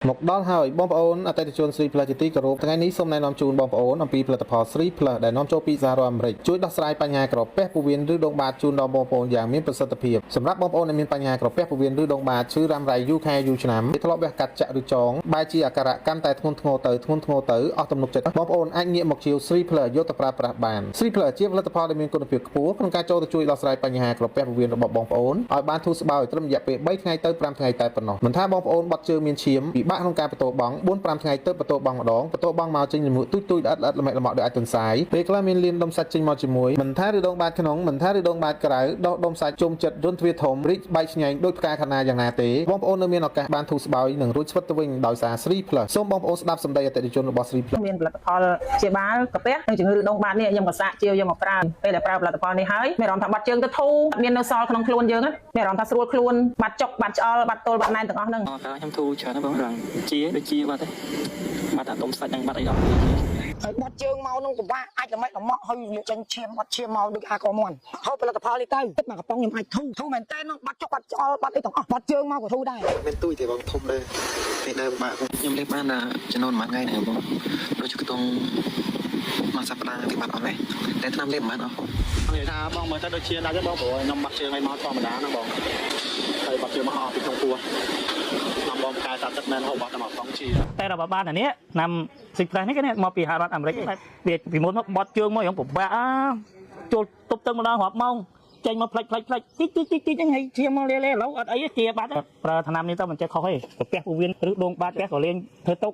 មកដល់ហើយបងប្អូនអតិថិជន Sri Plus ជាទីគោរពថ្ងៃនេះសូមណែនាំជូនបងប្អូនអំពីផលិតផល Sri Plus ដែលនាំចូលពីសហរដ្ឋអាមេរិកជួយដោះស្រាយបញ្ហាក្រពះពោះវៀនឬដងបាតជូនដល់បងប្អូនយ៉ាងមានប្រសិទ្ធភាពសម្រាប់បងប្អូនដែលមានបញ្ហាក្រពះពោះវៀនឬដងបាតឈឺរ៉ាំរ៉ៃយូរខែយូរឆ្នាំធ្លាប់វះកាត់ចាក់ឬចងបែរជាអាការៈកាន់តែធ្ងន់ធ្ងរទៅអស់ទំនុកចិត្តបងប្អូនអាចងាកមកជាវ Sri Plus យកទៅប្រើប្រាស់បាន Sri Plus ជាផលិតផលដែលមានគុណភាពខ្ពស់ក្នុងការចូលទៅជួយដោះស្រាយបញ្ហាក្រពះពោះវៀនរបស់បងប្អូនឲ្យបានធូរស្បើយត្រឹមរយៈពេល3ថ្ងៃទៅ5ថ្ងៃតែប៉ុណ្ណោះមិនថាបងប្អូនបាត់ជើងមានឈាមពិបាកក្នុងការបន្ទោបង់4-5ថ្ងៃទៅបន្ទោបង់ម្ដងបន្ទោបង់មកចេញលំនួកទូចៗល្អិតល្មិចល្មក់ដោយអាចទន្សាយពេលខ្លះមានលៀនដុំសាច់ចេញមកជាមួយមិនថាឬដងបាតក្នុងមិនថាឬដងបាតក្រៅដុះដុំសាច់ជុំចិត្តរន្ធទ្វារធំរីកបែកឆ្ងាញ់ដោយផ្កាខាណាយ៉ាងណាទេបងប្អូននៅមានឱកាសបានធូរស្បើយនិងរួចស្វិតទៅវិញដោយសារ Sri Plus សូមបងប្អូនស្ដាប់សម្ដីអតិថិជនរបស់ Sri Plus មានផលិតផលជាបាលកាពះនិងជំងឺដងបាតនេះខ្ញុំក៏សាកជាវយកមកប្រើពេលដែលប្រើផលិតផលនេះហើយមានអារម្មណ៍ថាបាត់ជើងទៅធូរមាននៅសល់ក្នុងខ្លួនយើងមានអារម្មណ៍ថាស្រួលខ្លួនបាត់ចុកបាត់ឆ្អល់បាត់ទល់បាត់ណែនទាំងអស់ហ្នឹងខ្ញុំធូរច្រើនណាស់បងរងជាដូចជាបាត់ទេបាត់អាដុំសាច់និងបាត់អីដល់ហើយបាត់ជើងមកនឹងពិបាកអាចល្មិចល្មក់ហើយចេញឈាមបាត់ឈាមមកដូចអាកមន់ហូបផលិតផលនេះទៅទឹកមកកំប៉ុងខ្ញុំអាចធូរមែនតើនោះបាត់ចុកបាត់ឆ្អល់បាត់អីទាំងអស់បាត់ជើងមកក៏ធូរដែរមានទួយទេបងធំដែរពេលដើរពិបាកខ្ញុំលេបបានចំនួន1ថ្ងៃដែរបងដូចខ្ទង់មកសប្តាហ៍ទីបាត់អស់ដែរតែឆ្នាំលេបបានអស់និយាយថាបងមើលទៅដូចជាដាច់ទេបងព្រោះខ្ញុំបាត់ជើងឲ្យមកធម្មតាណាបងហើយបាត់ជើងមកអស់ពីក្នុងពោះឆ្នាំបងកែសាទឹកមែនហូបបាត់តែមកផងជាតែរបស់បានអានេះឆ្នាំ Sri Plus នេះគេមកពីសហរដ្ឋអាមេរិកវាពីមុនមកបត់ជើងមកយ៉ាងពិបាកចូលទប់ទឹកម្ដងរាប់ម៉ោងចេញមកផ្លិចតិចហ្នឹងហើយឈាមមកលេឥឡូវអត់អីជាបាត់ប្រើថ្នាំនេះទៅមិនចេះខុសទេកាពះពោះវៀនឬដងបាតផ្ទះក៏លេងធ្វើទុក